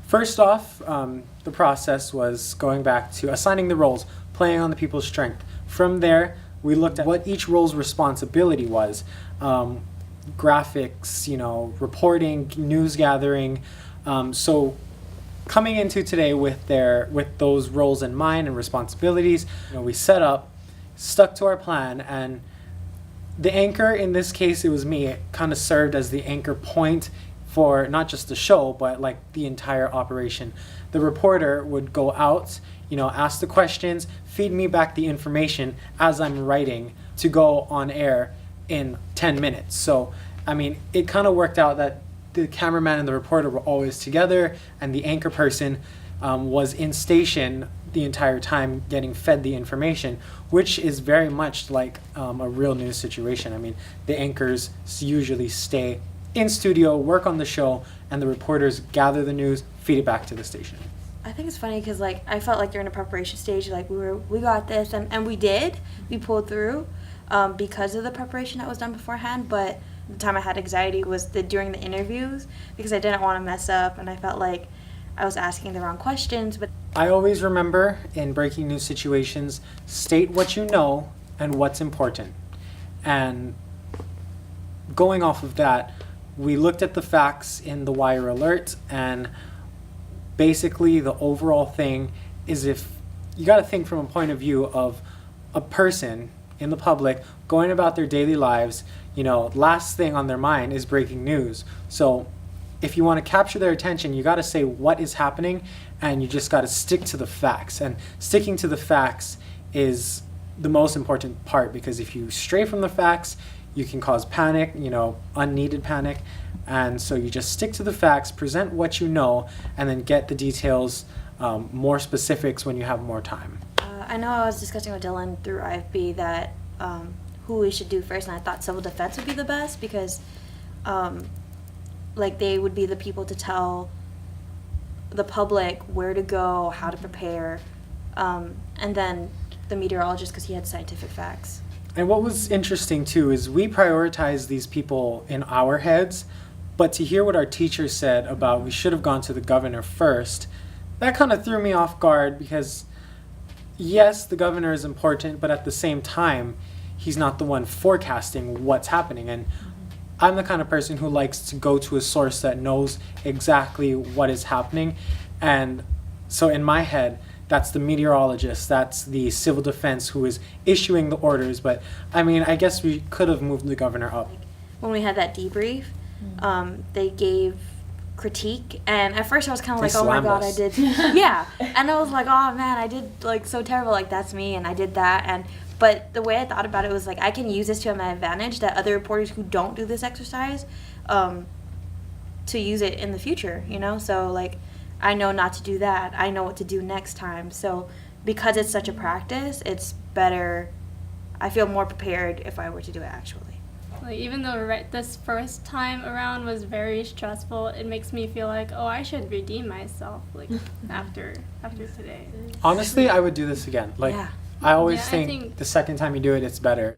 First off, the process was going back to assigning the roles, playing on the people's strength. From there, we looked at what each role's responsibility was. Graphics, reporting, news gathering. So coming into today with those roles in mind and responsibilities, we set up, stuck to our plan, and the anchor, in this case it was me, it kind of served as the anchor point for not just the show, but like the entire operation. The reporter would go out, ask the questions, feed me back the information as I'm writing to go on air in 10 minutes. So, it kind of worked out that the cameraman and the reporter were always together, and the anchor person was in station the entire time getting fed the information, which is very much like a real news situation. The anchors usually stay in studio, work on the show, and the reporters gather the news, feed it back to the station. I think it's funny because I felt like during the preparation stage, we got this, and we pulled through because of the preparation that was done beforehand. But the time I had anxiety was during the interviews, because I didn't want to mess up, and I felt like I was asking the wrong questions. But I always remember, in breaking news situations, state what you know and what's important. And going off of that, we looked at the facts in the wire alert, and basically the overall thing is, if you got to think from a point of view of a person in the public going about their daily lives, last thing on their mind is breaking news. So if you want to capture their attention, you got to say what is happening, and you just got to stick to the facts. And sticking to the facts is the most important part, because if you stray from the facts, you can cause panic, unneeded panic. And so you just stick to the facts, present what you know, and then get the details, more specifics when you have more time. I know I was discussing with Dylan through IFB that who we should do first, and I thought civil defense would be the best, because they would be the people to tell the public where to go, how to prepare, and then the meteorologist, because he had scientific facts. And what was interesting too is we prioritized these people in our heads, but to hear what our teacher said about we should have gone to the governor first, that kind of threw me off guard, because yes, the governor is important, but at the same time, he's not the one forecasting what's happening. And I'm the kind of person who likes to go to a source that knows exactly what is happening. And so in my head, that's the meteorologist, that's the civil defense who is issuing the orders. But I guess we could have moved the governor up. When we had that debrief, they gave critique, and at first I was kind of like, oh my god, I did yeah, and I was like, oh man, I did so terrible, that's me, and I did that. But the way I thought about it was I can use this to my advantage, that other reporters who don't do this exercise to use it in the future, so I know not to do that, I know what to do next time. So because it's such a practice, it's better, I feel more prepared if I were to do it actually. Even though this first time around was very stressful, it makes me feel like, I should redeem myself after today. Honestly, I would do this again. Yeah. I always think the second time you do it, it's better.